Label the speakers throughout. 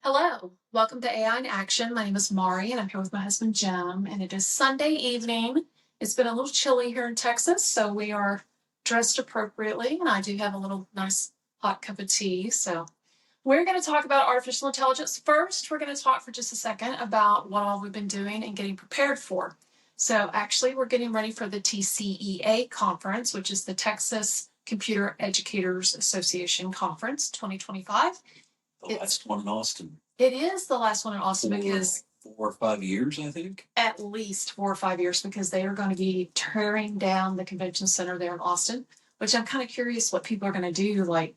Speaker 1: Hello, welcome to AI in Action. My name is Maurie, and I'm here with my husband Jim, and it is Sunday evening. It's been a little chilly here in Texas, so we are dressed appropriately, and I do have a little nice hot cup of tea. So we're going to talk about artificial intelligence. First, we're going to talk for just a second about what all we've been doing and getting prepared for. So actually, we're getting ready for the TCEA Conference, which is the Texas Computer Educators Association Conference 2025.
Speaker 2: The last one in Austin.
Speaker 1: It is the last one in Austin because
Speaker 2: 4 or 5 years, I think.
Speaker 1: at least 4 or 5 years, because they are going to be tearing down the convention center there in Austin, which I'm kind of curious what people are going to do, like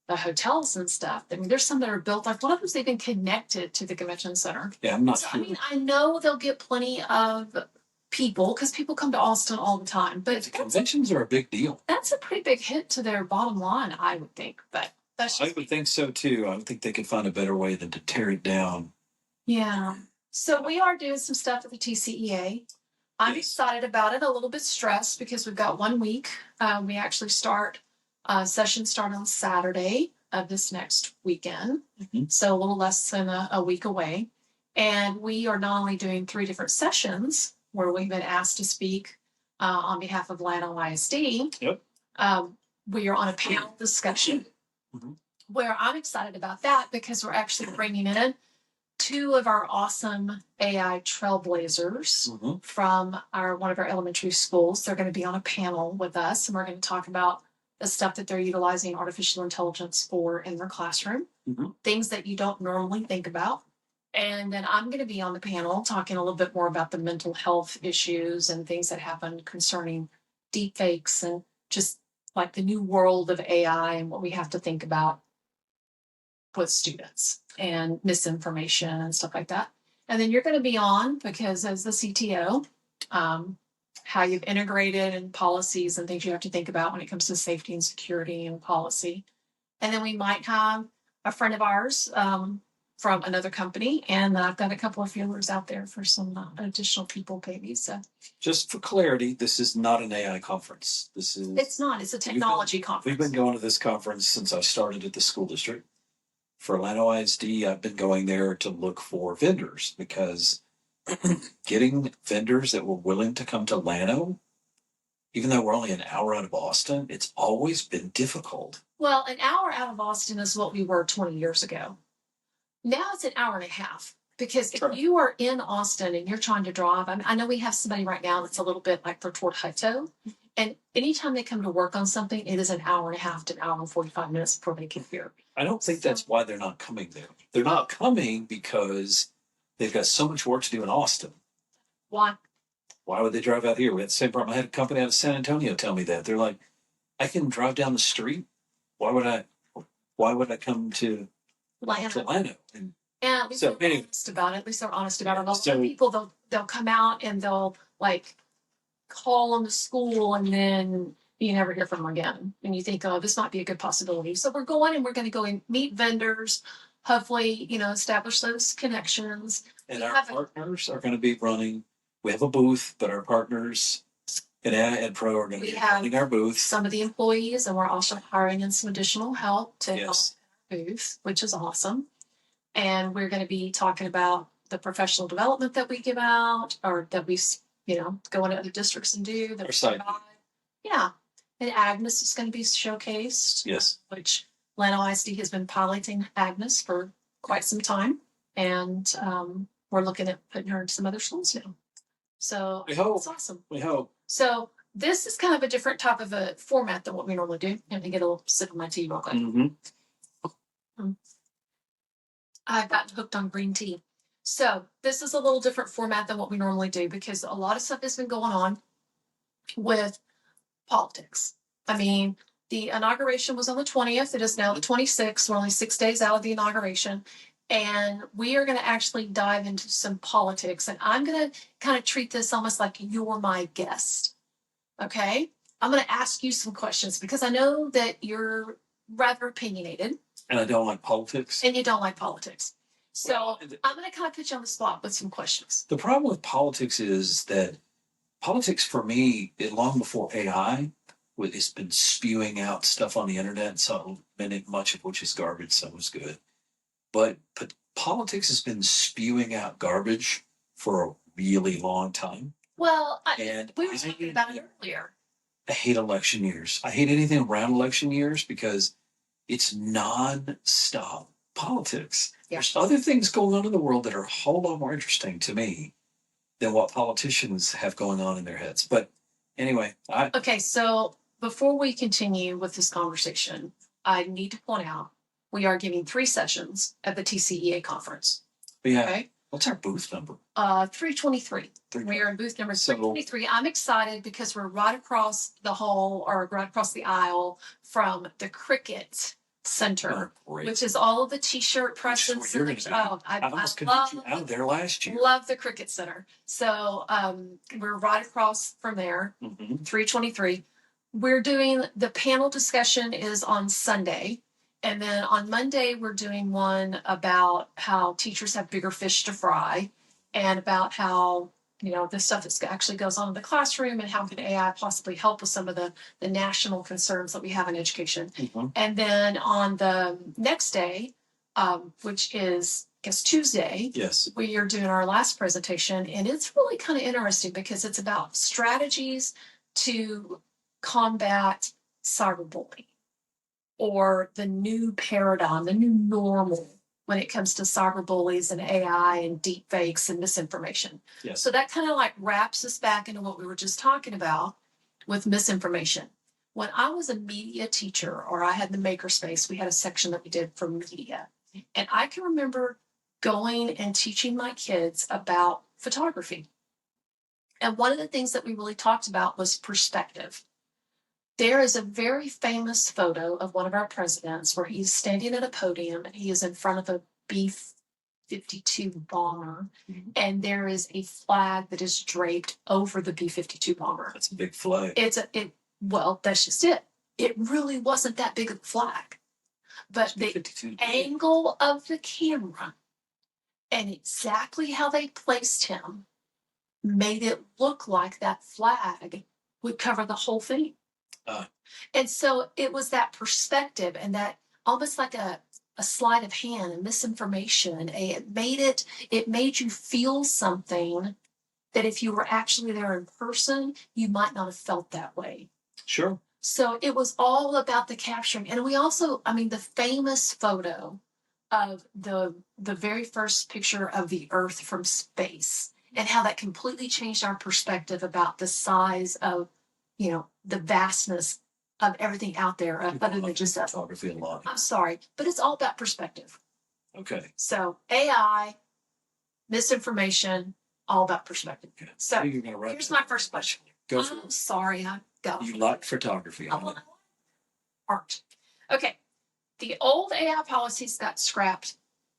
Speaker 1: the hotels and stuff. I mean, there's some that are built, like one of them's even connected to the convention center.
Speaker 2: Yeah, I'm not
Speaker 1: So,
Speaker 2: sure.
Speaker 1: I mean, I know they'll get plenty of people because people come to Austin all the time, but
Speaker 2: The conventions are a big deal.
Speaker 1: that's a pretty big hit to their bottom line, I would think. But that's
Speaker 2: I
Speaker 1: just
Speaker 2: would think so too. I would think they could find a better way than to tear it down.
Speaker 1: yeah. So we are doing some stuff at the TCEA. I'm
Speaker 2: Yes.
Speaker 1: excited about it, a little bit stressed because we've got 1 week. We actually sessions start on Saturday of this next weekend. So a little less than a week away. And we are not only doing 3 different sessions where we've been asked to speak on behalf of Llano ISD.
Speaker 2: Yep.
Speaker 1: We are on a panel discussion where I'm excited about that because we're actually bringing in 2 of our awesome AI trailblazers from one of our elementary schools. They're going to be on a panel with us, and we're going to talk about the stuff that they're utilizing artificial intelligence for in their classroom, things that you don't normally think about. And then I'm going to be on the panel talking a little bit more about the mental health issues and things that happen concerning deepfakes and just like the new world of AI and what we have to think about with students and misinformation and stuff like that. And then you're going to be on because as the CTO, how you've integrated and policies and things you have to think about when it comes to safety and security and policy. And then we might have a friend of ours from another company, and I've got a couple of feelers out there for some additional people, maybe. So,
Speaker 2: just for clarity, this is not an AI conference.
Speaker 1: It's not. It's a technology conference.
Speaker 2: We've been going to this conference since I started at the school district. For Llano ISD, I've been going there to look for vendors because getting vendors that were willing to come to Llano, even though we're only an hour out of Austin, it's always been difficult.
Speaker 1: Well, an hour out of Austin is what we were 20 years ago. Now it's an hour and a half because if you are in Austin and you're trying to drive, I know we have somebody right now that's a little bit like they're toward Hutto. And anytime they come to work on something, it is an hour and a half to an hour and 45 minutes before they get here.
Speaker 2: I don't think that's why they're not coming there. They're not coming because they've got so much work to do in Austin.
Speaker 1: Why?
Speaker 2: Why would they drive out here? We had the same problem. I had a company out of San Antonio tell me that. They're like, I can drive down the street. Why would I come to Llano? And
Speaker 1: at least they're honest about it. At least they're honest about it. A lot of people, they'll come out and they'll like call them to school and then you never hear from them again. And you think, oh, this might be a good possibility. So we're going and go and meet vendors, hopefully, establish those connections.
Speaker 2: And our partners are going to be running. We have a booth, but our partners at AI Ed Pro are going to be running our booth.
Speaker 1: Some of the employees, and we're also hiring in some additional help to help our booth, which is awesome. And we're going to be talking about the professional development that we give out or that we, go into other districts and do. That
Speaker 2: our site.
Speaker 1: Yeah. And Agnes is going to be showcased.
Speaker 2: Yes.
Speaker 1: Which Llano ISD has been piloting Agnes for quite some time. And we're looking at putting her into some other schools now. So
Speaker 2: we hope.
Speaker 1: It's awesome.
Speaker 2: We hope.
Speaker 1: So this is kind of a different type of a format than what we normally do. Let me get a little sip of my tea real quick. I've gotten hooked on green tea. So this is a little different format than what we normally do because a lot of stuff has been going on with politics. I mean, the inauguration was on the 20th. It is now the 26th. We're only 6 days out of the inauguration. And we are going to actually dive into some politics. And I'm going to kind of treat this almost like you're my guest. Okay? I'm going to ask you some questions because I know that you're rather opinionated.
Speaker 2: And I don't like politics.
Speaker 1: And you don't like politics. So I'm going to kind of put you on the spot with some questions.
Speaker 2: The problem with politics is that politics for me, long before AI, it's been spewing out stuff on the internet. So much of which is garbage, some is good. But politics has been spewing out garbage for a really long time.
Speaker 1: Well,
Speaker 2: And
Speaker 1: we were talking about it earlier.
Speaker 2: I hate election years. I hate anything around election years because it's non-stop politics.
Speaker 1: Yeah.
Speaker 2: There's other things going on in the world that are a whole lot more interesting to me than what politicians have going on in their heads. But anyway,
Speaker 1: Okay, so before we continue with this conversation, I need to point out we are giving 3 sessions at the TCEA conference.
Speaker 2: Yeah.
Speaker 1: Okay.
Speaker 2: What's our booth number?
Speaker 1: 323. We are in booth number 323. I'm excited because we're right across the hall or right across the aisle from the Cricket Center, which is all of the t-shirt presses.
Speaker 2: I almost convinced you out of there last year.
Speaker 1: Love the Cricket Center. So we're right across from there, 323. We're doing the panel discussion is on Sunday. And then on Monday, we're doing one about how teachers have bigger fish to fry and about how, the stuff that actually goes on in the classroom and how can AI possibly help with some of the national concerns that we have in education. And then on the next day, which is, I guess, Tuesday,
Speaker 2: yes,
Speaker 1: we are doing our last presentation. And it's really kind of interesting because it's about strategies to combat cyberbullying, or the new paradigm, the new normal when it comes to cyberbullies and AI and deep fakes and misinformation.
Speaker 2: Yes.
Speaker 1: So that kind of like wraps us back into what we were just talking about with misinformation. When I was a media teacher, or I had the makerspace, we had a section that we did for media. And I can remember going and teaching my kids about photography. And one of the things that we really talked about was perspective. There is a very famous photo of one of our presidents where he's standing at a podium and he is in front of a B-52 bomber, and there is a flag that is draped over the B-52 bomber.
Speaker 2: That's a big flag.
Speaker 1: Well, that's just it. It really wasn't that big of a flag, but the angle of the camera and exactly how they placed him made it look like that flag would cover the whole thing. And so it was that perspective and that almost like a sleight of hand and misinformation. It made you feel something that if you were actually there in person, you might not have felt that way.
Speaker 2: Sure.
Speaker 1: So it was all about the capturing. And we also, the famous photo of the very first picture of the Earth from space and how that completely changed our perspective about the size of, the vastness of everything out there, other than just us.
Speaker 2: Photography a lot.
Speaker 1: I'm sorry, but it's all about perspective.
Speaker 2: Okay.
Speaker 1: So AI, misinformation, all about perspective.
Speaker 2: Okay.
Speaker 1: So here's my first question.
Speaker 2: Go for it.
Speaker 1: I'm sorry, I got
Speaker 2: You like photography.
Speaker 1: Art. Okay. The old AI policies got scrapped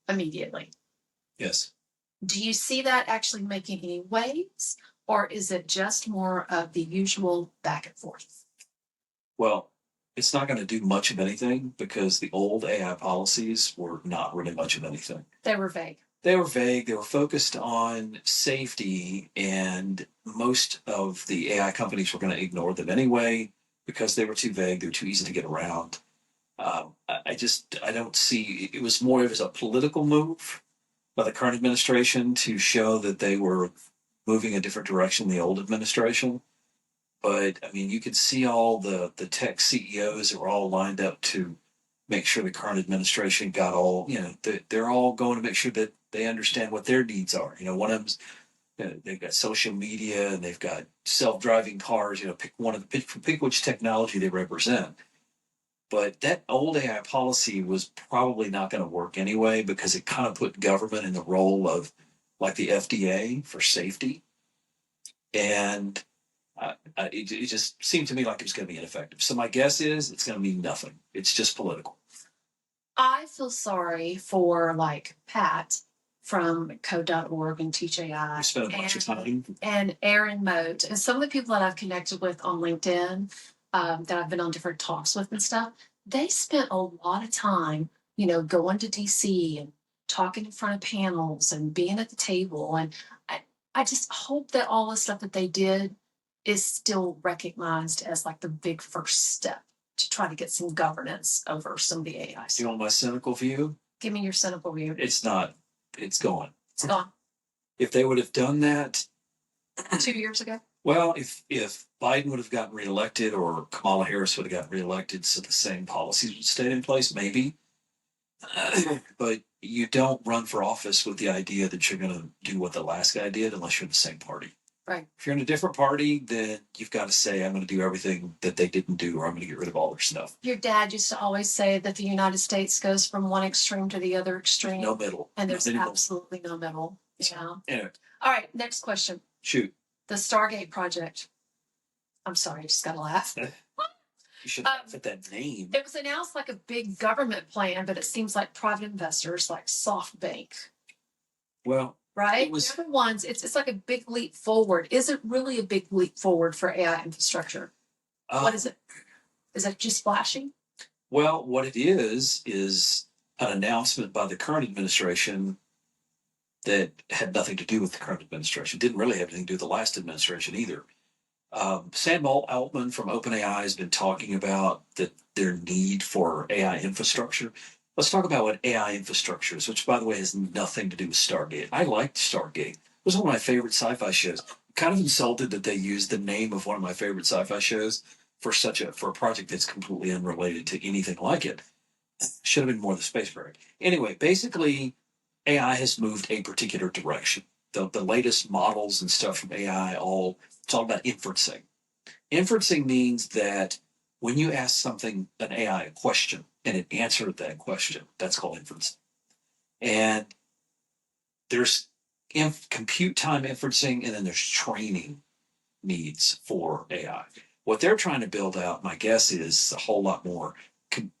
Speaker 1: immediately.
Speaker 2: Yes.
Speaker 1: Do you see that actually making any waves, or is it just more of the usual back and forth?
Speaker 2: Well, it's not going to do much of anything because the old AI policies were not really much of anything.
Speaker 1: They were vague.
Speaker 2: They were vague. They were focused on safety, and most of the AI companies were going to ignore them anyway because they were too vague. They were too easy to get around. I don't see, it was more of a political move by the current administration to show that they were moving a different direction than the old administration. But you could see all the tech CEOs that were all lined up to make sure the current administration got all, they're all going to make sure that they understand what their needs are. One of them's, they've got social media and they've got self-driving cars, pick which technology they represent. But that old AI policy was probably not going to work anyway because it kind of put government in the role of like the FDA for safety. And it just seemed to me like it was going to be ineffective. So my guess is it's going to mean nothing. It's just political.
Speaker 1: I feel sorry for Pat from code.org and Teach AI.
Speaker 2: We spent a bunch of time.
Speaker 1: And Aaron Moat and some of the people that I've connected with on LinkedIn that I've been on different talks with and stuff. They spent a lot of time, going to DC and talking in front of panels and being at the table. And I just hope that all the stuff that they did is still recognized as the big first step to try to get some governance over some of the AI stuff.
Speaker 2: You want my cynical view?
Speaker 1: Give me your cynical view.
Speaker 2: It's not it's gone.
Speaker 1: It's gone.
Speaker 2: If they would have done that
Speaker 1: 2 years ago.
Speaker 2: Well, if Biden would have gotten reelected or Kamala Harris would have gotten reelected, so the same policies would stay in place, maybe. But you don't run for office with the idea that you're going to do what the last guy did unless you're in the same party.
Speaker 1: Right.
Speaker 2: If you're in a different party, then you've got to say, I'm going to do everything that they didn't do, or I'm going to get rid of all their stuff.
Speaker 1: Your dad used to always say that the United States goes from one extreme to the other extreme.
Speaker 2: No middle.
Speaker 1: And there's absolutely no middle. Yeah.
Speaker 2: Anyway.
Speaker 1: All right, next question.
Speaker 2: Shoot.
Speaker 1: The Stargate Project. I'm sorry, I just got to laugh.
Speaker 2: You should laugh at that name.
Speaker 1: It was announced like a big government plan, but it seems like private investors like SoftBank.
Speaker 2: Well,
Speaker 1: right? They're the ones, it's like a big leap forward. Is it really a big leap forward for AI infrastructure? What is it? Is it just flashing?
Speaker 2: Well, what it is an announcement by the current administration that had nothing to do with the current administration. Didn't really have anything to do with the last administration either. Sam Altman from OpenAI has been talking about their need for AI infrastructure. Let's talk about what AI infrastructure is, which, by the way, has nothing to do with Stargate. I liked Stargate. It was one of my favorite sci-fi shows. Kind of insulted that they used the name of one of my favorite sci-fi shows for a project that's completely unrelated to anything like it. Should have been more the space program. Anyway, basically, AI has moved a particular direction. The latest models and stuff from AI, it's all about inferencing. Inferencing means that when you ask an AI a question, and it answered that question, that's called inferencing. And there's compute time inferencing, and then there's training needs for AI. What they're trying to build out, my guess is a whole lot more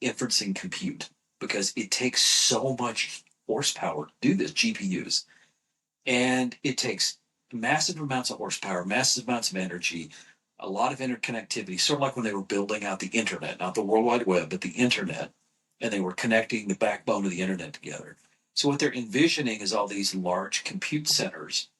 Speaker 2: inferencing compute, because it takes so much horsepower to do this, GPUs. And it takes massive amounts of horsepower, massive amounts of energy, a lot of interconnectivity, sort of like when they were building out the internet, not the World Wide Web, but the internet, and they were connecting the backbone of the internet together. So what they're envisioning is all these large compute centers.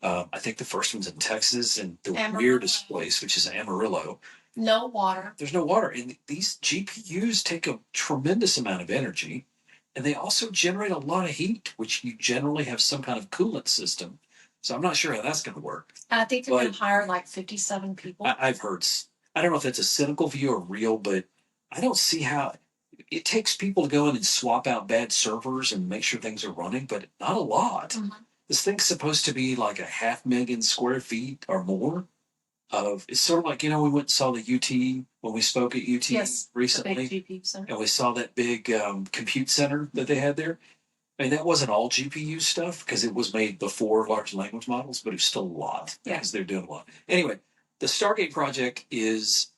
Speaker 2: I think the first one's in Texas, and the weirdest place, which is Amarillo.
Speaker 1: No water.
Speaker 2: There's no water. And these GPUs take a tremendous amount of energy, and they also generate a lot of heat, which you generally have some kind of coolant system. So I'm not sure how that's going to work.
Speaker 1: I think they're going to hire like 57 people.
Speaker 2: I've heard. I don't know if that's a cynical view or real, but I don't see how it takes people to go in and swap out bad servers and make sure things are running, but not a lot. Mm-hmm. This thing's supposed to be like 500,000 square feet or more. It's sort of like, we went and saw the UT when we spoke at UT recently. The big GPU center. And we saw that big compute center that they had there. I mean, that wasn't all GPU stuff because it was made before large language models, but it was still a lot because they're doing a lot. Anyway, the Stargate project is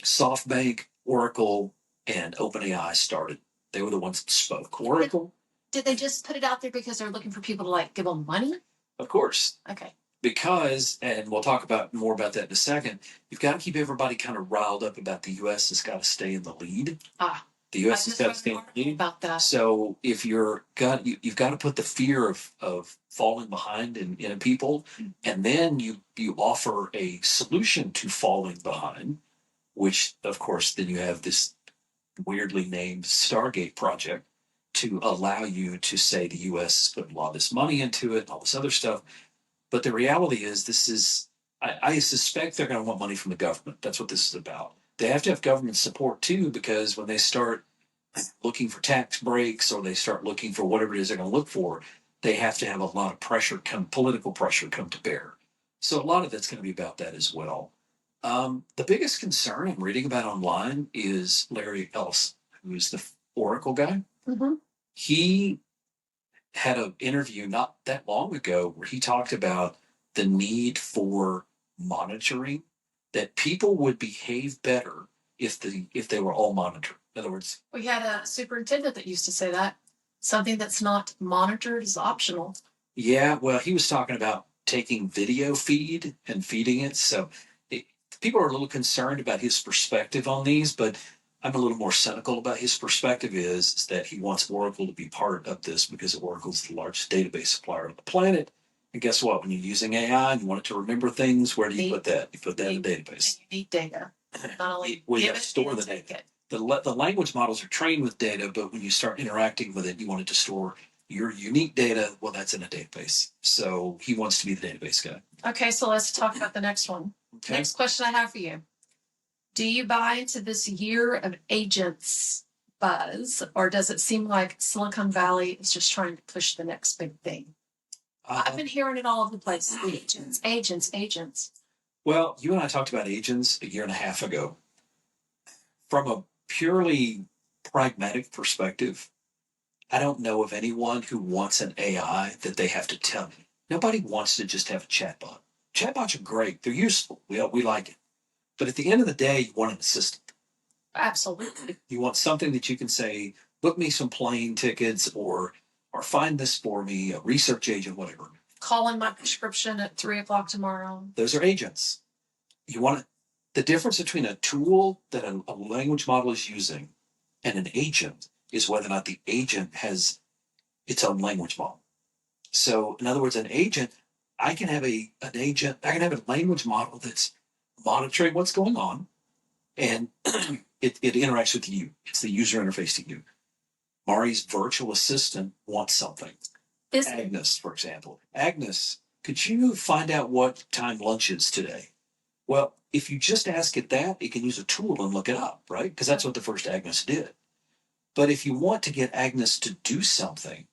Speaker 2: SoftBank, Oracle, and OpenAI started. They were the ones that spoke. Oracle.
Speaker 1: Did they just put it out there because they're looking for people to give them money?
Speaker 2: Of course.
Speaker 1: Okay.
Speaker 2: Because, and we'll talk more about that in a second, you've got to keep everybody kind of riled up about the U.S. has got to stay in the lead. The U.S. has got to stay in the lead.
Speaker 1: About that.
Speaker 2: So if you've got to put the fear of falling behind in people, and then you offer a solution to falling behind, which of course then you have this weirdly named Stargate project to allow you to say the U.S. is putting a lot of this money into it and all this other stuff. But the reality is I suspect they're going to want money from the government. That's what this is about. They have to have government support too, because when they start looking for tax breaks or they start looking for whatever it is they're going to look for, they have to have a lot of political pressure come to bear. So a lot of that's going to be about that as well. The biggest concern I'm reading about online is Larry Ellison, who is the Oracle guy. Mm-hmm. He had an interview not that long ago where he talked about the need for monitoring, that people would behave better if they were all monitored. In other words,
Speaker 1: we had a superintendent that used to say that something that's not monitored is optional.
Speaker 2: Yeah, well, he was talking about taking video feed and feeding it. So people are a little concerned about his perspective on these, but I'm a little more cynical about his perspective is that he wants Oracle to be part of this because Oracle's the largest database supplier on the planet. And guess what? When you're using AI and you want it to remember things, where do you put that? You put that in a database.
Speaker 1: And you need data. Not only
Speaker 2: you have to store the data. The language models are trained with data, but when you start interacting with it, you want it to store Your unique data, well, that's in a database. So he wants to be the database guy.
Speaker 1: Okay, so let's talk about the next one.
Speaker 2: Okay.
Speaker 1: Next question I have for you. Do you buy into this year of agents buzz, or does it seem like Silicon Valley is just trying to push the next big thing? I've been hearing it all over the place. Agents.
Speaker 2: Well, you and I talked about agents a year and a half ago. From a purely pragmatic perspective, I don't know of anyone who wants an AI that they have to tell. Nobody wants to just have a chatbot. Chatbots are great. They're useful. We like it. But at the end of the day, you want an assistant.
Speaker 1: Absolutely.
Speaker 2: You want something that you can say, book me some plane tickets or find this for me, a research agent, whatever.
Speaker 1: Call in my prescription at 3:00 tomorrow.
Speaker 2: Those are agents. You want the difference between a tool that a language model is using and an agent is whether or not the agent has its own language model. So, in other words, an agent, I can have a language model that's monitoring what's going on, and it interacts with you. It's the user interface to you. Maurie's virtual assistant wants something. Agnes, for example. Agnes, could you find out what time lunch is today? Well, if you just ask it that, it can use a tool and look it up, right? Because that's what the first Agnes did. But if you want to get Agnes to do something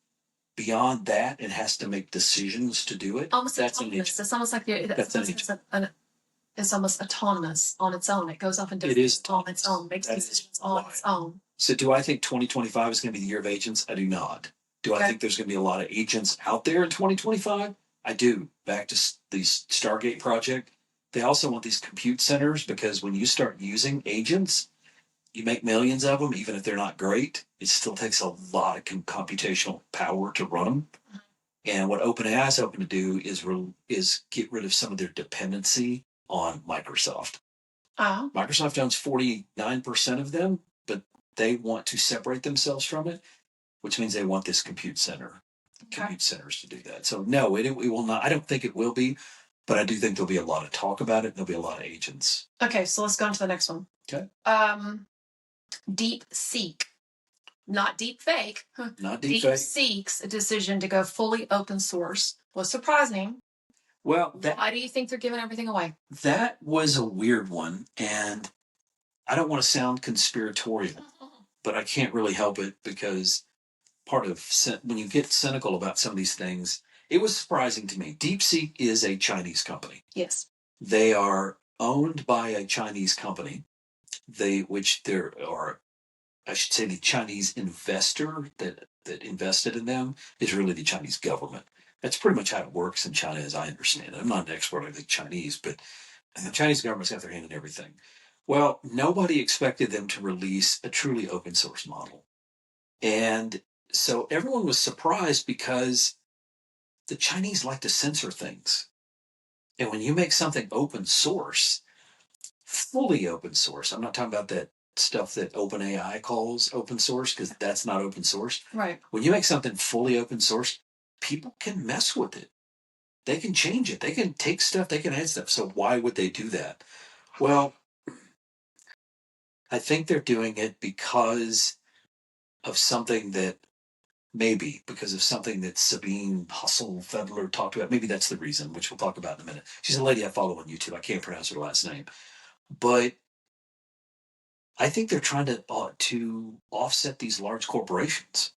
Speaker 2: beyond that, it has to make decisions to do it.
Speaker 1: Almost that's autonomous. It's almost like it's almost autonomous on its own. It goes off and does it on its own, makes decisions on its own.
Speaker 2: So do I think 2025 is going to be the year of agents? I do not. Do I think there's going to be a lot of agents out there in 2025? I do. Back to the Stargate Project. They also want these compute centers because when you start using agents, you make millions of them, even if they're not great. It still takes a lot of computational power to run them. And what OpenAI is hoping to do is get rid of some of their dependency on Microsoft. Microsoft owns 49% of them, but they want to separate themselves from it, which means they want this compute centers to do that. So no, it will not. I don't think it will be, but I do think there'll be a lot of talk about it. And there'll be a lot of agents.
Speaker 1: Okay, so let's go on to the next one.
Speaker 2: Okay.
Speaker 1: Deepseek, not deep fake.
Speaker 2: Not deep fake.
Speaker 1: Deepseek's decision to go fully open source was surprising.
Speaker 2: Well,
Speaker 1: why do you think they're giving everything away?
Speaker 2: That was a weird one, and I don't want to sound conspiratorial, but I can't really help it because part of when you get cynical about some of these things, it was surprising to me. Deepseek is a Chinese company.
Speaker 1: Yes.
Speaker 2: They are owned by a Chinese company, I should say the Chinese investor that invested in them is really the Chinese government. That's pretty much how it works in China, as I understand it. I'm not an expert on the Chinese, but the Chinese government's got their hand in everything. Well, nobody expected them to release a truly open source model. And so everyone was surprised because the Chinese like to censor things. And when you make something open source, fully open source, I'm not talking about that stuff that OpenAI calls open source because that's not open source.
Speaker 1: Right.
Speaker 2: When you make something fully open source, people can mess with it. They can change it. They can take stuff, they can add stuff. So why would they do that? Well, I think they're doing it because of something that Sabine Hustle-Fedler talked about. Maybe that's the reason, which we'll talk about in a minute. She's a lady I follow on YouTube. I can't pronounce her last name. But I think they're trying to offset these large corporations.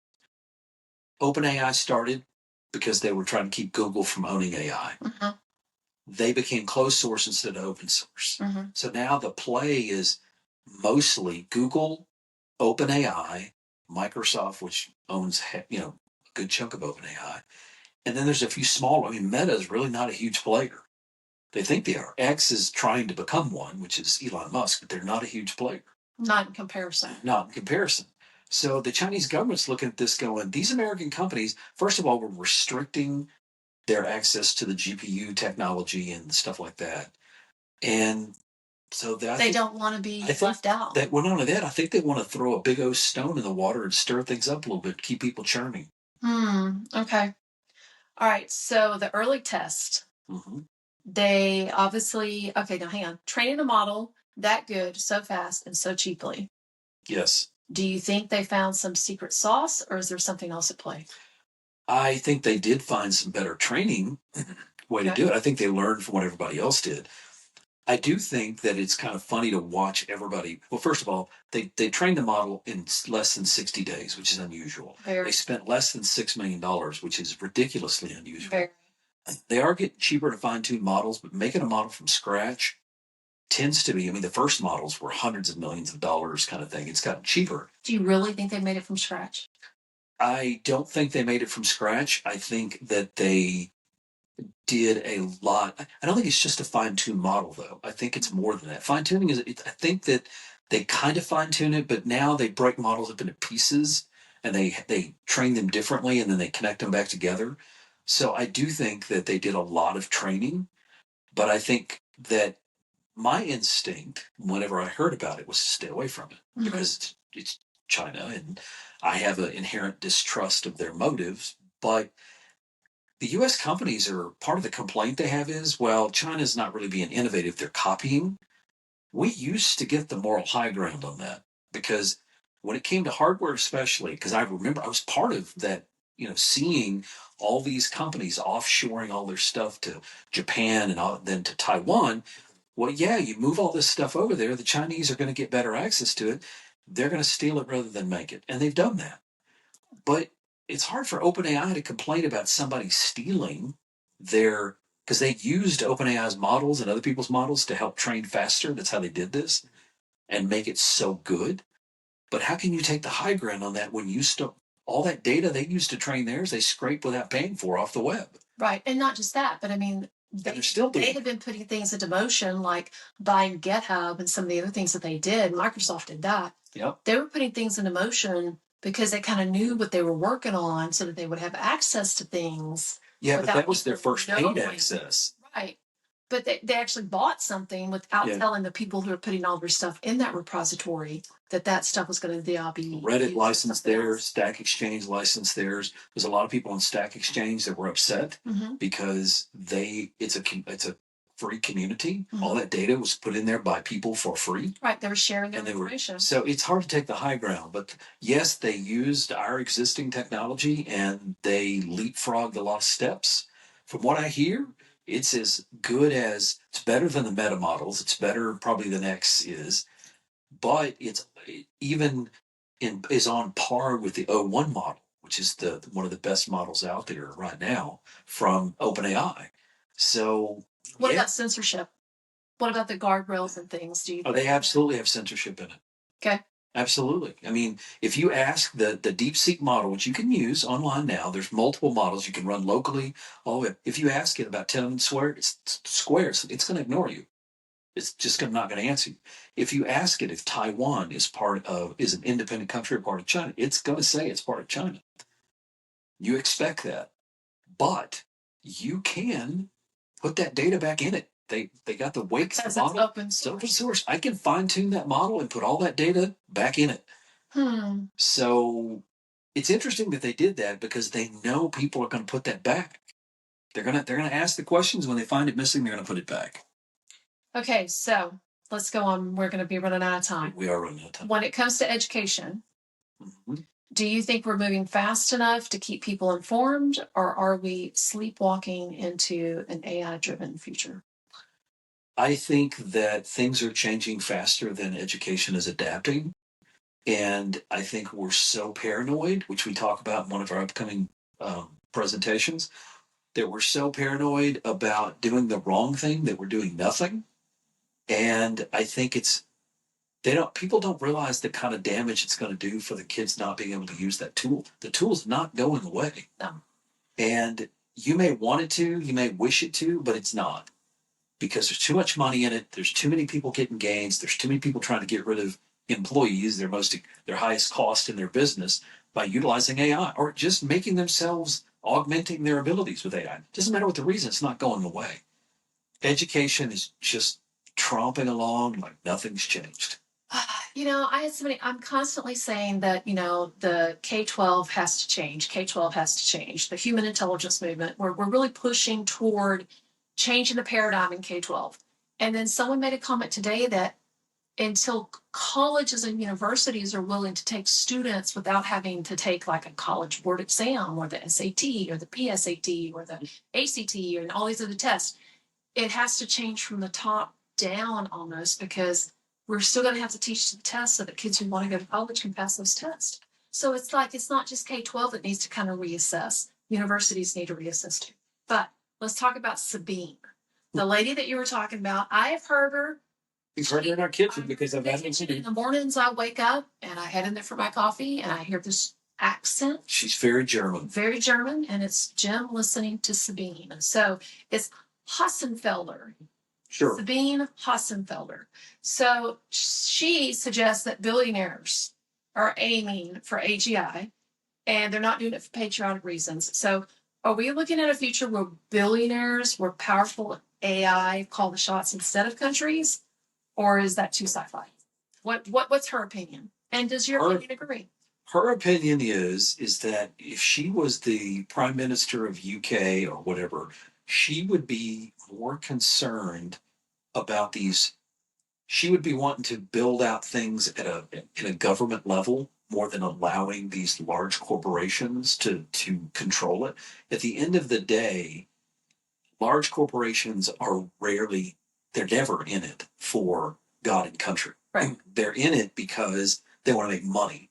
Speaker 2: OpenAI started because they were trying to keep Google from owning AI.
Speaker 1: Mm-hmm.
Speaker 2: They became closed source instead of open source.
Speaker 1: Mm-hmm.
Speaker 2: So now the play is mostly Google, OpenAI, Microsoft, which owns a good chunk of OpenAI, and then there's a few smaller. I mean, Meta is really not a huge player. They think they are. X is trying to become one, which is Elon Musk, but they're not a huge player.
Speaker 1: Not in comparison.
Speaker 2: Not in comparison. So the Chinese government's looking at this going, these American companies, first of all, were restricting their access to the GPU technology and stuff like that. And so they don't
Speaker 1: want to be left out.
Speaker 2: Well, not only that, I think they want to throw a big old stone in the water and stir things up a little bit, keep people churning.
Speaker 1: Okay. All right. So the early test, they obviously, now hang on. Training a model that good, so fast, and so cheaply.
Speaker 2: Yes.
Speaker 1: Do you think they found some secret sauce, or is there something else at play?
Speaker 2: I think they did find some better training way to
Speaker 1: Okay.
Speaker 2: do it. I think they learned from what everybody else did. I do think that it's kind of funny to watch everybody. Well, first of all, they trained the model in less than 60 days, which is unusual.
Speaker 1: Very,
Speaker 2: They spent less than $6 million, which is ridiculously unusual.
Speaker 1: very.
Speaker 2: They are getting cheaper to fine tune models, but making a model from scratch tends to be, I mean, the first models were hundreds of millions of dollars kind of thing. It's gotten cheaper.
Speaker 1: Do you really think they made it from scratch?
Speaker 2: I don't think they made it from scratch. I think that they did a lot. I don't think it's just a fine tune model, though. I think it's more than that. Fine tuning is, I think that they kind of fine tune it, but now they break models up into pieces and they train them differently and then they connect them back together. So I do think that they did a lot of training, but I think that my instinct, whenever I heard about it, was to stay away from it because it's China and I have an inherent distrust of their motives. But the US companies are part of the complaint they have is, well, China's not really being innovative, they're copying. We used to get the moral high ground on that because when it came to hardware, especially, because I remember I was part of that, seeing all these companies offshoring all their stuff to Japan and then to Taiwan. Well, yeah, you move all this stuff over there, the Chinese are going to get better access to it. They're going to steal it rather than make it. And they've done that. But it's hard for OpenAI to complain about somebody stealing their, because they used OpenAI's models and other people's models to help train faster. That's how they did this and make it so good. But how can you take the high ground on that when you still, all that data they used to train theirs, they scrape without paying for off the web?
Speaker 1: Right. And not just that, but I mean,
Speaker 2: They're still doing
Speaker 1: they
Speaker 2: it.
Speaker 1: have been putting things into motion, like buying GitHub and some of the other things that they did. Microsoft did that.
Speaker 2: Yep.
Speaker 1: They were putting things into motion because they kind of knew what they were working on so that they would have access to things.
Speaker 2: Yeah, but
Speaker 1: without
Speaker 2: that was their
Speaker 1: people
Speaker 2: first paid
Speaker 1: knowing.
Speaker 2: access.
Speaker 1: Right. But they actually bought something without
Speaker 2: Yeah.
Speaker 1: telling the people who are putting all their stuff in that repository that stuff was going to be
Speaker 2: Reddit
Speaker 1: used for
Speaker 2: licensed
Speaker 1: something
Speaker 2: theirs,
Speaker 1: else.
Speaker 2: Stack Exchange licensed theirs. There's a lot of people on Stack Exchange that were upset because it's a free community. All that data was put in there by people for free.
Speaker 1: Right. They were sharing their
Speaker 2: And they were
Speaker 1: information.
Speaker 2: so it's hard to take the high ground. But yes, they used our existing technology and they leapfrogged a lot of steps. From what I hear, it's as good as it's better than the meta models. It's better probably than X is, but it's even is on par with the O1 model, which is the one of the best models out there right now from OpenAI. So
Speaker 1: What
Speaker 2: yeah,
Speaker 1: about censorship? What about the guardrails and things? Do you
Speaker 2: oh,
Speaker 1: think
Speaker 2: they absolutely have censorship in it.
Speaker 1: Okay.
Speaker 2: Absolutely. I mean, if you ask the Deepseek model, which you can use online now, there's multiple models you can run locally. All the way. If you ask it about Tiananmen Square, it's going to ignore you. It's just not going to answer you. If you ask it if Taiwan is an independent country or part of China, it's going to say it's part of China. You expect that, but you can put that data back in it. They got the weight
Speaker 1: Because
Speaker 2: model.
Speaker 1: it's open
Speaker 2: It's open
Speaker 1: source.
Speaker 2: source. I can fine tune that model and put all that data back in it. So it's interesting that they did that because they know people are going to put that back. They're gonna ask the questions when they find it missing. They're going to put it back.
Speaker 1: Okay, so let's go on. We're going to be running out of time.
Speaker 2: We are running out of time.
Speaker 1: When it comes to education, do you think we're moving fast enough to keep people informed, or are we sleepwalking into an AI-driven future?
Speaker 2: I think that things are changing faster than education is adapting. And I think we're so paranoid, which we talk about in one of our upcoming presentations, that we're so paranoid about doing the wrong thing that we're doing nothing. And I think people don't realize the kind of damage it's going to do for the kids not being able to use that tool. The tool's not going away.
Speaker 1: No.
Speaker 2: And you may want it to, you may wish it to, but it's not. Because there's too much money in it. There's too many people getting gains. There's too many people trying to get rid of employees, their highest cost in their business, by utilizing AI or just making themselves augmenting their abilities with AI. Doesn't matter what the reason, it's not going away. Education is just tromping along like nothing's changed.
Speaker 1: I'm constantly saying that, the K-12 has to change. K-12 has to change. The human intelligence movement, we're really pushing toward changing the paradigm in K-12. And then someone made a comment today that until colleges and universities are willing to take students without having to take like a college board exam or the SAT or the PSAT or the ACT and all these other tests. It has to change from the top down almost, because we're still going to have to teach the tests so that kids who want to go to college can pass those tests. So it's like, it's not just K-12 that needs to kind of reassess. Universities need to reassess too. But let's talk about Sabine, the lady that you were talking about. I have heard her.
Speaker 2: We've heard her in our kitchen because I've had
Speaker 1: in the mornings I wake up and I head in there for my coffee and I hear this accent.
Speaker 2: She's very German.
Speaker 1: Very German, and it's Jim listening to Sabine. So it's Hassenfelder.
Speaker 2: Sure.
Speaker 1: Sabine Hassenfelder. So she suggests that billionaires are aiming for AGI and they're not doing it for patriotic reasons. So are we looking at a future where billionaires, where powerful AI call the shots instead of countries? Or is that too sci-fi? What's her opinion? And does your opinion agree?
Speaker 2: Her opinion is that if she was the prime minister of UK or whatever, she would be more concerned about these. She would be wanting to build out things at a government level more than allowing these large corporations to control it. At the end of the day, large corporations are they're never in it for God and country.
Speaker 1: Right.
Speaker 2: They're in it because they want to make money.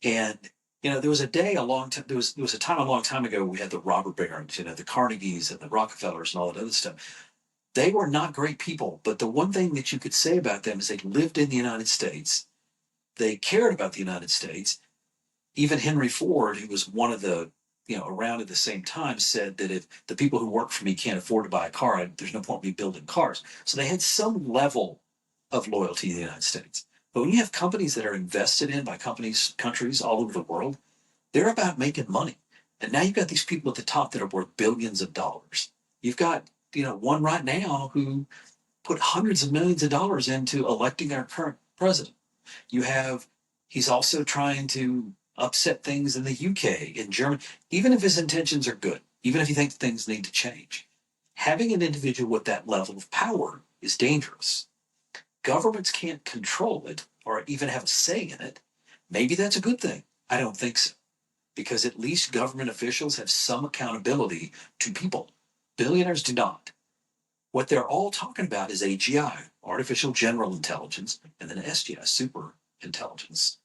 Speaker 2: And, there was a time a long time ago, we had the robber barons, the Carnegies and the Rockefellers and all that other stuff. They were not great people, but the one thing that you could say about them is they lived in the United States. They cared about the United States. Even Henry Ford, who was one of the, around at the same time, said that if the people who work for me can't afford to buy a car, there's no point in me building cars. So they had some level of loyalty to the United States. But when you have companies that are invested in by countries all over the world, they're about making money. And now you've got these people at the top that are worth billions of dollars. You've got, one right now who put hundreds of millions of dollars into electing our current president. He's also trying to upset things in the UK, in Germany, even if his intentions are good, even if he thinks things need to change. Having an individual with that level of power is dangerous. Governments can't control it or even have a say in it. Maybe that's a good thing. I don't think so. Because at least government officials have some accountability to people. Billionaires do not. What they're all talking about is AGI, artificial general intelligence, and then SGI, super intelligence.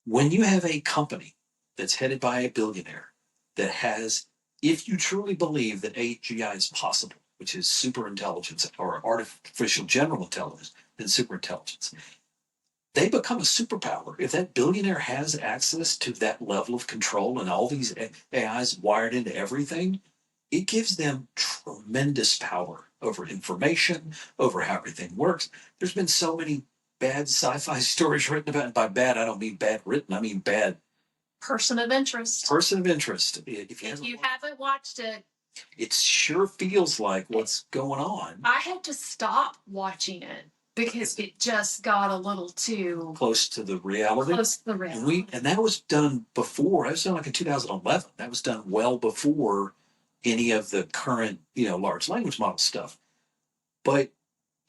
Speaker 2: When you have a company that's headed by a billionaire that has, if you truly believe that AGI is possible, which is super intelligence or artificial general intelligence, then super intelligence, they become a superpower. If that billionaire has access to that level of control and all these AIs wired into everything, it gives them tremendous power over information, over how everything works. There's been so many bad sci-fi stories written about, and by bad, I don't mean bad written, I mean bad.
Speaker 1: Person of interest.
Speaker 2: Person of interest.
Speaker 1: If you haven't watched it,
Speaker 2: it sure feels like what's going on.
Speaker 1: I had to stop watching it because it just got a little too
Speaker 2: close to the reality. And that was done before. That was done like in 2011. That was done well before any of the current, large language model stuff. But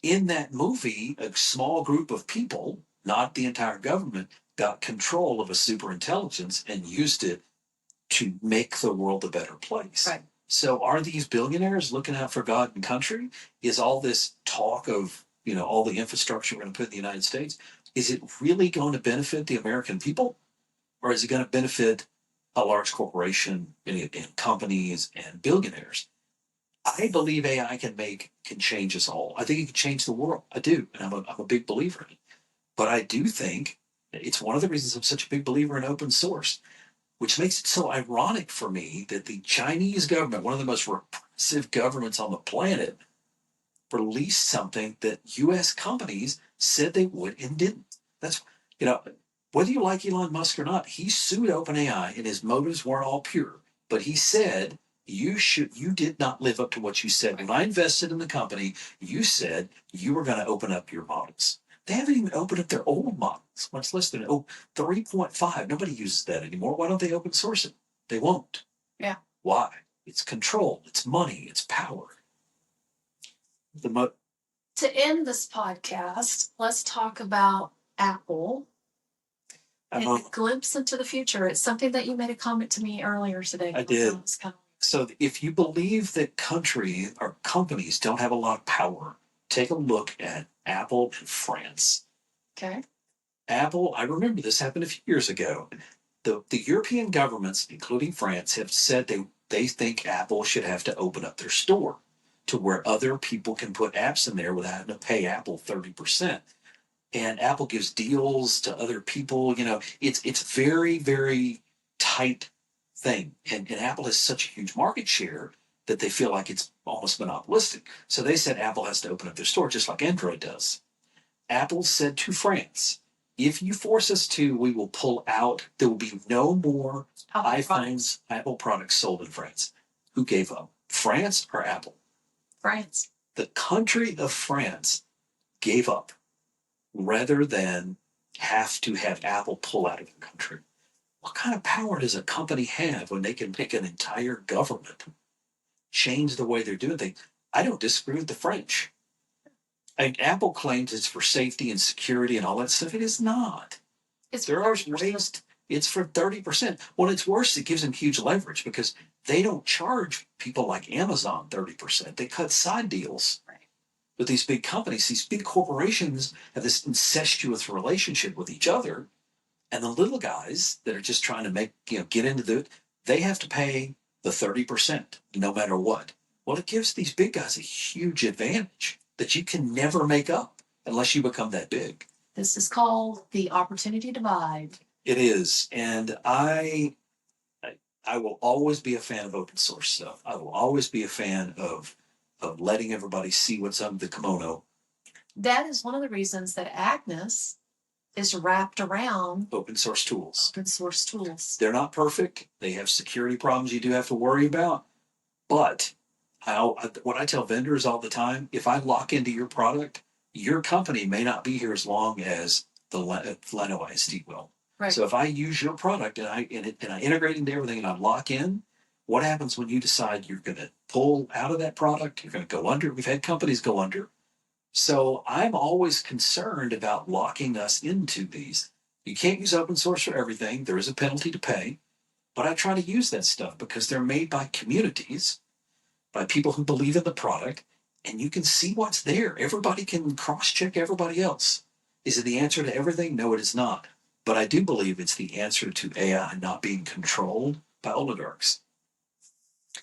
Speaker 2: in that movie, a small group of people, not the entire government, got control of a super intelligence and used it to make the world a better place.
Speaker 1: Right.
Speaker 2: So are these billionaires looking out for God and country? Is all this talk of, all the infrastructure we're going to put in the United States, is it really going to benefit the American people? Or is it going to benefit a large corporation and companies and billionaires? I believe AI can change us all. I think it can change the world. I do. And I'm a big believer in it. But I do think it's one of the reasons I'm such a big believer in open source, which makes it so ironic for me that the Chinese government, one of the most repressive governments on the planet, released something that U.S. companies said they would and didn't. That's, whether you like Elon Musk or not, he sued OpenAI and his motives weren't all pure. But he said, you did not live up to what you said. When I invested in the company, you said you were going to open up your models. They haven't even opened up their old models, much less than 3.5. Nobody uses that anymore. Why don't they open source it? They won't.
Speaker 1: Yeah.
Speaker 2: Why? It's control. It's money. It's power.
Speaker 1: To end this podcast, let's talk about Apple and a glimpse into the future. It's something that you made a comment to me earlier today.
Speaker 2: I did. So if you believe that country or companies don't have a lot of power, take a look at Apple in France.
Speaker 1: Okay.
Speaker 2: Apple, I remember this happened a few years ago. The European governments, including France, have said they think Apple should have to open up their store to where other people can put apps in there without having to pay Apple 30%. And Apple gives deals to other people. You know, it's very, very tight thing. And Apple has such a huge market share that they feel like it's almost monopolistic. So they said Apple has to open up their store just like Android does. Apple said to France, if you force us to, we will pull out. There will be no more iPhones, Apple products sold in France. Who gave up? France or Apple?
Speaker 1: France.
Speaker 2: The country of France gave up rather than have to have Apple pull out of the country. What kind of power does a company have when they can make an entire government change the way they're doing things? I don't disagree with the French. And Apple claims it's for safety and security and all that stuff. It is not. There are ways. It's for 30%. When it's worse, it gives them huge leverage because they don't charge people like Amazon 30%. They cut side deals.
Speaker 1: Right.
Speaker 2: With these big companies, these big corporations have this incestuous relationship with each other. And the little guys that are just trying to get into they have to pay the 30% no matter what. Well, it gives these big guys a huge advantage that you can never make up unless you become that big.
Speaker 1: This is called the opportunity divide.
Speaker 2: It is. And I will always be a fan of open source stuff. I will always be a fan of letting everybody see what's under the kimono.
Speaker 1: That is one of the reasons that Agnes is wrapped around
Speaker 2: open source tools.
Speaker 1: Open source tools.
Speaker 2: They're not perfect. They have security problems you do have to worry about. But what I tell vendors all the time, if I lock into your product, your company may not be here as long as the Leno ISD will.
Speaker 1: Right.
Speaker 2: So if I use your product and I integrate into everything and I lock in, what happens when you decide you're going to pull out of that product? You're going to go under. We've had companies go under. So I'm always concerned about locking us into these. You can't use open source for everything. There is a penalty to pay. But I try to use that stuff because they're made by communities, by people who believe in the product, and you can see what's there. Everybody can cross-check everybody else. Is it the answer to everything? No, it is not. But I do believe it's the answer to AI not being controlled by oligarchs.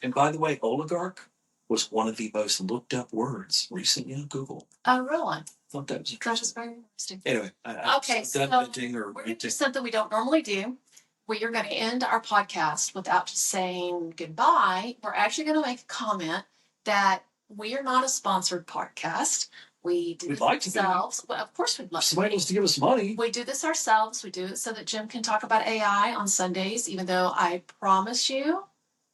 Speaker 2: And by the way, oligarch was one of the most looked up words recently on Google.
Speaker 1: Oh, really?
Speaker 2: I thought that was interesting.
Speaker 1: That is very interesting.
Speaker 2: Anyway,
Speaker 1: okay, so we're going to do something we don't normally do. We are going to end our podcast without just saying goodbye. We're actually going to make a comment that we are not a sponsored podcast. We'd
Speaker 2: like to be.
Speaker 1: Well, of course we'd love to.
Speaker 2: Somebody wants to give us money.
Speaker 1: We do this ourselves. We do it so that Jim can talk about AI on Sundays, even though I promise you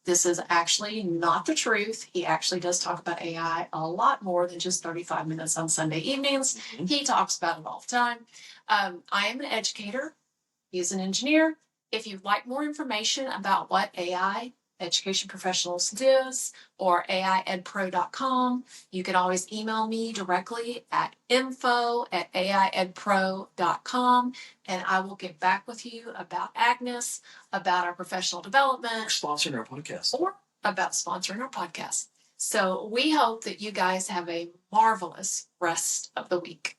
Speaker 1: this is actually not the truth. He actually does talk about AI a lot more than just 35 minutes on Sunday evenings. Mm-hmm. He talks about it all the time. I am an educator. He's an engineer. If you'd like more information about what AI Education Professionals does or AIEdPro.com, you can always email me directly at info@AIEdPro.com, and I will get back with you about Agnes, about our professional development.
Speaker 2: Or sponsoring our podcast.
Speaker 1: Or about sponsoring our podcast. So we hope that you guys have a marvelous rest of the week.